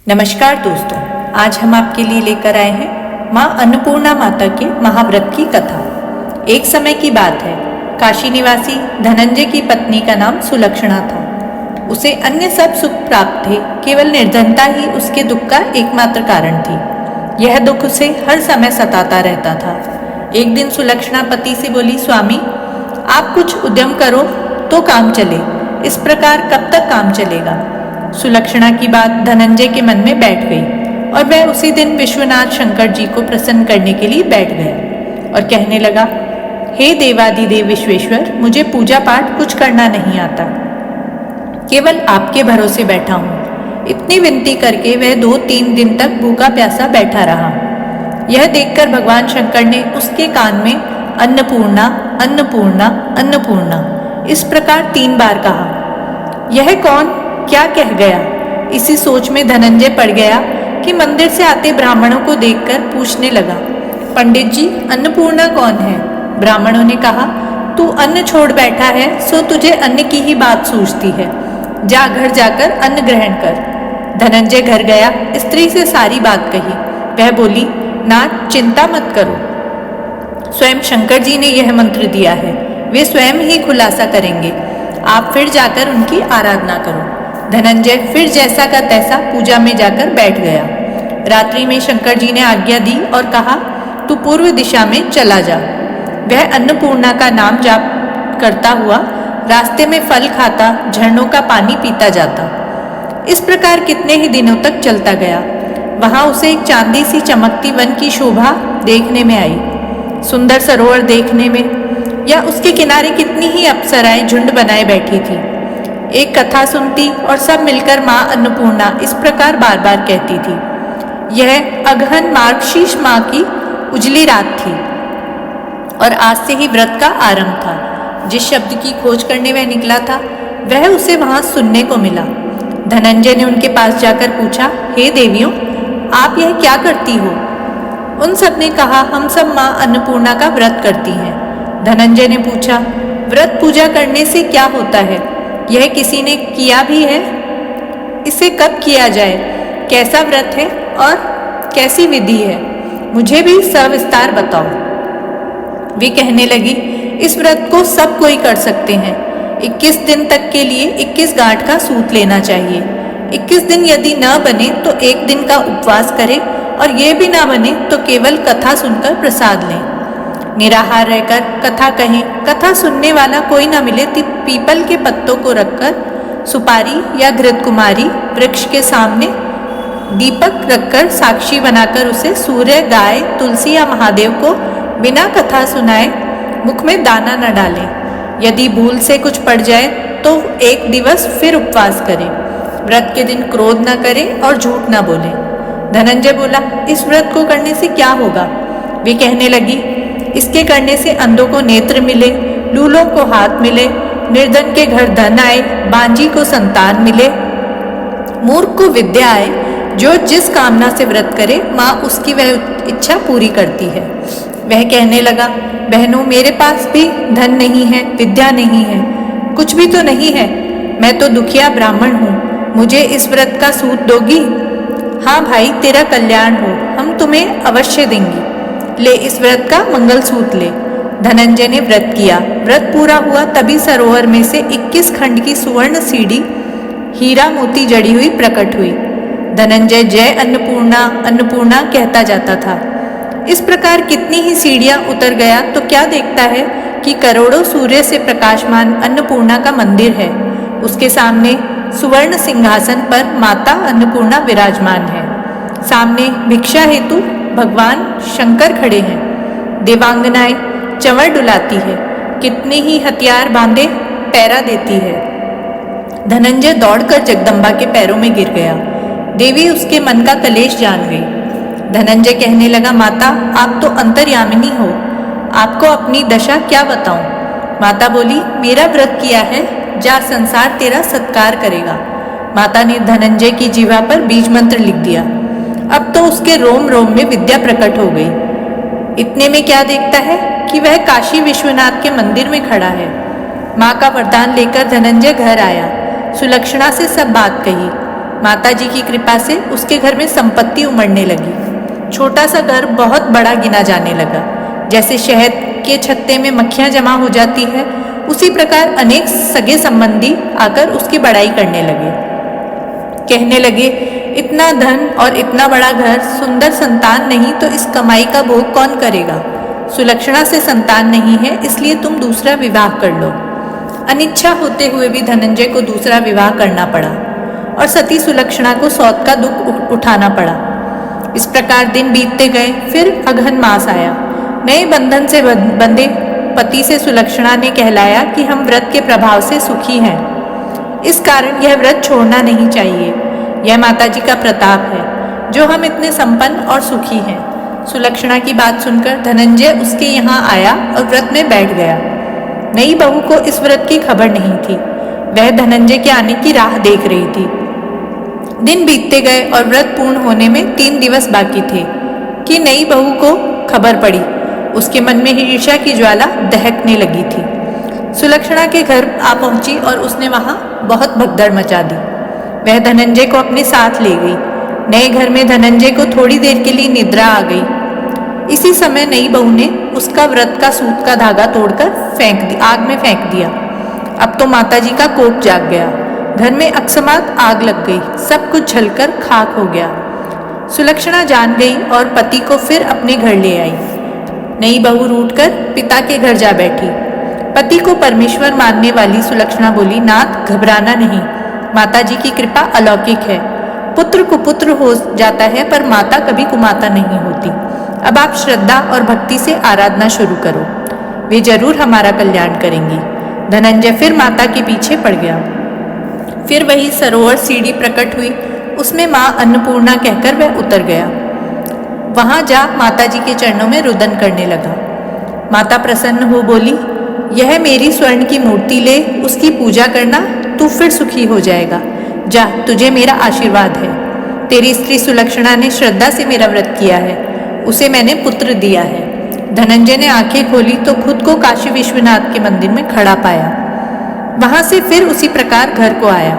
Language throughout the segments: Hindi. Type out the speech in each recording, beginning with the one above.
नमस्कार दोस्तों, आज हम आपके लिए लेकर आए हैं माँ अन्नपूर्णा माता के महाव्रत की कथा। एक समय की बात है, काशी निवासी धनंजय की पत्नी का नाम सुलक्षणा था। उसे अन्य सब सुख प्राप्त थे, केवल निर्धनता ही उसके दुख का एकमात्र कारण थी। यह दुख उसे हर समय सताता रहता था। एक दिन सुलक्षणा पति से बोली, स्वामी आप कुछ उद्यम करो तो काम चले, इस प्रकार कब तक काम चलेगा। सुलक्षणा की बात धनंजय के मन में बैठ गई और वह उसी दिन विश्वनाथ शंकर जी को प्रसन्न करने के लिए बैठ गया और कहने लगा, हे देवादिदेव विश्वेश्वर, मुझे पूजा पाठ कुछ करना नहीं आता, केवल आपके भरोसे बैठा हूँ। इतनी विनती करके वह 2-3 दिन तक भूखा प्यासा बैठा रहा। यह देखकर भगवान शंकर ने उसके कान में अन्नपूर्णा अन्नपूर्णा अन्नपूर्णा इस प्रकार 3 बार कहा। यह कौन क्या कह गया? इसी सोच में धनंजय पड़ गया कि मंदिर से आते ब्राह्मणों को देखकर पूछने लगा, पंडित जी अन्नपूर्णा कौन है? ब्राह्मणों ने कहा, तू अन्न छोड़ बैठा है सो तुझे अन्न की ही बात सूझती है, जा घर जाकर अन्न ग्रहण कर। धनंजय घर गया, स्त्री से सारी बात कही। वह बोली, नाथ चिंता मत करो, स्वयं शंकर जी ने यह मंत्र दिया है, वे स्वयं ही खुलासा करेंगे, आप फिर जाकर उनकी आराधना करो। धनंजय फिर जैसा का तैसा पूजा में जाकर बैठ गया। रात्रि में शंकर जी ने आज्ञा दी और कहा, तू पूर्व दिशा में चला जा। वह अन्नपूर्णा का नाम जाप करता हुआ रास्ते में फल खाता, झरनों का पानी पीता जाता। इस प्रकार कितने ही दिनों तक चलता गया। वहां उसे एक चांदी सी चमकती वन की शोभा देखने में आई। सुंदर सरोवर देखने में या उसके किनारे कितनी ही अप्सराएं झुंड बनाए बैठी थी। एक कथा सुनती और सब मिलकर माँ अन्नपूर्णा इस प्रकार बार बार कहती थी। यह अगहन मार्गशीर्ष माह की उजली रात थी और आज से ही व्रत का आरंभ था। जिस शब्द की खोज करने वह निकला था वह उसे वहां सुनने को मिला। धनंजय ने उनके पास जाकर पूछा, हे देवियों, आप यह क्या करती हो? उन सब ने कहा, हम सब माँ अन्नपूर्णा का व्रत करती हैं। धनंजय ने पूछा, व्रत पूजा करने से क्या होता है? यह किसी ने किया भी है? इसे कब किया जाए? कैसा व्रत है और कैसी विधि है? मुझे भी सविस्तार बताओ। वे कहने लगी, इस व्रत को सब कोई कर सकते हैं। 21 दिन तक के लिए 21 गांठ का सूत लेना चाहिए। 21 दिन यदि न बने तो 1 दिन का उपवास करें और ये भी ना बने तो केवल कथा सुनकर प्रसाद लें। निराहार रहकर कथा कहें, कथा सुनने वाला कोई न मिले तो पीपल के पत्तों को रखकर सुपारी या घृत कुमारी वृक्ष के सामने दीपक रखकर साक्षी बनाकर उसे सूर्य, गाय, तुलसी या महादेव को बिना कथा सुनाए मुख में दाना न डालें। यदि भूल से कुछ पड़ जाए तो 1 दिवस फिर उपवास करें। व्रत के दिन क्रोध न करें और झूठ न बोलें। धनंजय बोला, इस व्रत को करने से क्या होगा? वे कहने लगी, इसके करने से अंधों को नेत्र मिले, लूलों को हाथ मिले, निर्धन के घर धन आए, बांझी को संतान मिले, मूर्ख को विद्या आए। जो जिस कामना से व्रत करे माँ उसकी वह इच्छा पूरी करती है। वह कहने लगा, बहनों मेरे पास भी धन नहीं है, विद्या नहीं है, कुछ भी तो नहीं है, मैं तो दुखिया ब्राह्मण हूँ, मुझे इस व्रत का सूत दोगी? हाँ भाई, तेरा कल्याण हो, हम तुम्हें अवश्य देंगी, ले इस व्रत का मंगलसूत्र ले। धनंजय ने व्रत किया। व्रत पूरा हुआ तभी सरोवर में से 21 खंड की सुवर्ण सीढ़ी हीरा मोती जड़ी हुई प्रकट हुई। धनंजय जय अन्नपूर्णा अन्नपूर्णा कहता जाता था। इस प्रकार कितनी ही सीढ़ियां उतर गया तो क्या देखता है कि करोड़ों सूर्य से प्रकाशमान अन्नपूर्णा का मंदिर है। उसके सामने सुवर्ण सिंहासन पर माता अन्नपूर्णा विराजमान है। सामने भिक्षा हेतु भगवान शंकर खड़े हैं। देवांगनाएं चंवर डुलाती है, कितने ही हथियार बांधे पैरा देती है। धनंजय दौड़कर जगदम्बा के पैरों में गिर गया। देवी उसके मन का कलेश जान गई। धनंजय कहने लगा, माता आप तो अंतर्यामिनी हो, आपको अपनी दशा क्या बताऊं? माता बोली, मेरा व्रत किया है, जा संसार तेरा सत्कार करेगा। माता ने धनंजय की जीवा पर बीज मंत्र लिख दिया। अब तो उसके रोम रोम में विद्या प्रकट हो गई। इतने में क्या देखता है कि वह काशी विश्वनाथ के मंदिर में खड़ा है। माँ का वरदान लेकर धनंजय घर आया। सुलक्षणा से सब बात कही। माता जी की कृपा से उसके घर में संपत्ति उमड़ने लगी। छोटा सा घर बहुत बड़ा गिना जाने लगा। जैसे शहद के छत्ते में मक्खियां जमा हो जाती है, उसी प्रकार अनेक सगे संबंधी आकर उसकी बड़ाई करने लगे। कहने लगे, इतना धन और इतना बड़ा घर, सुंदर संतान नहीं तो इस कमाई का भोग कौन करेगा? सुलक्षणा से संतान नहीं है, इसलिए तुम दूसरा विवाह कर लो। अनिच्छा होते हुए भी धनंजय को दूसरा विवाह करना पड़ा और सती सुलक्षणा को सौत का दुख उठाना पड़ा। इस प्रकार दिन बीतते गए। फिर अगहन मास आया। नए बंधन से बंधे पति से सुलक्षणा ने कहलाया कि हम व्रत के प्रभाव से सुखी हैं, इस कारण यह व्रत छोड़ना नहीं चाहिए। यह माता जी का प्रताप है जो हम इतने संपन्न और सुखी हैं। सुलक्षणा की बात सुनकर धनंजय उसके यहाँ आया और व्रत में बैठ गया। नई बहू को इस व्रत की खबर नहीं थी। वह धनंजय के आने की राह देख रही थी। दिन बीतते गए और व्रत पूर्ण होने में 3 दिवस बाकी थे कि नई बहू को खबर पड़ी। उसके मन में ईर्ष्या की ज्वाला दहकने लगी थी। सुलक्षणा के घर आ पहुंची और उसने वहां बहुत भगदड़ मचा दी। वह धनंजय को अपने साथ ले गई। नए घर में धनंजय को थोड़ी देर के लिए निद्रा आ गई। इसी समय नई बहू ने उसका व्रत का सूत का धागा तोड़कर आग में फेंक दिया। अब तो माताजी का कोप जाग गया। घर में अकस्मात आग लग गई। सब कुछ जलकर खाक हो गया। सुलक्षणा जान गई और पति को फिर अपने घर ले आई। नई बहू रूठकर पिता के घर जा बैठी। पति को परमेश्वर मानने वाली सुलक्षणा बोली, नाथ घबराना नहीं, माताजी की कृपा अलौकिक है। पुत्र कुपुत्र हो जाता है पर माता कभी कुमाता नहीं होती। अब आप श्रद्धा और भक्ति से आराधना शुरू करो, वे जरूर हमारा कल्याण करेंगी। धनंजय फिर माता के पीछे पड़ गया। फिर वही सरोवर सीढ़ी प्रकट हुई, उसमें माँ अन्नपूर्णा कहकर वह उतर गया। वहां जा माता जी के चरणों में रुदन करने लगा। माता प्रसन्न हो बोली, यह मेरी स्वर्ण की मूर्ति ले, उसकी पूजा करना, तू फिर सुखी हो जाएगा। जा, तुझे मेरा आशीर्वाद है। तेरी स्त्री सुलक्षणा ने श्रद्धा से मेरा व्रत किया है, उसे मैंने पुत्र दिया है। धनंजय ने आंखें खोली तो खुद को काशी विश्वनाथ के मंदिर में खड़ा पाया। वहां से फिर उसी प्रकार घर को आया।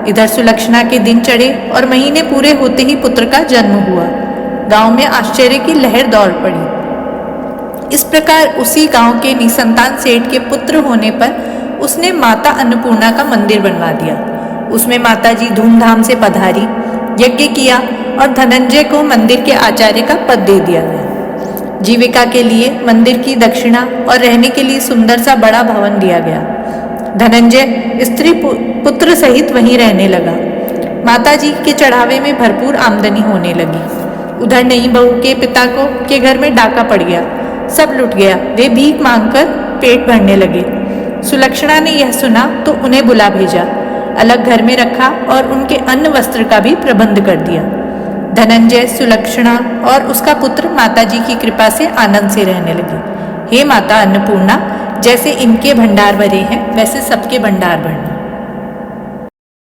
इधर सुलक्षणा के दिन चढ़े और महीने पूरे होते ही पुत्र का जन्म हुआ। गांव में आश्चर्य की लहर दौड़ पड़ी। इस प्रकार उसी गांव के निसंतान सेठ के पुत्र होने पर उसने माता अन्नपूर्णा का मंदिर बनवा दिया। उसमें माता जी धूमधाम से पधारी, यज्ञ किया और धनंजय को मंदिर के आचार्य का पद दे दिया गया। जीविका के लिए मंदिर की दक्षिणा और रहने के लिए सुंदर सा बड़ा भवन दिया गया। धनंजय स्त्री पुत्र सहित वहीं रहने लगा। माता जी के चढ़ावे में भरपूर आमदनी होने लगी। उधर नई बहू के पिता के घर में डाका पड़ गया, सब लुट गया। वे भीख मांगकर पेट भरने लगे। सुलक्षणा ने यह सुना तो उन्हें बुला भेजा, अलग घर में रखा और उनके अन्न वस्त्र का भी प्रबंध कर दिया। धनंजय, सुलक्षणा और उसका पुत्र माता जी की कृपा से आनंद से रहने लगे। हे माता अन्नपूर्णा, जैसे इनके भंडार भरे हैं वैसे सबके भंडार भरना।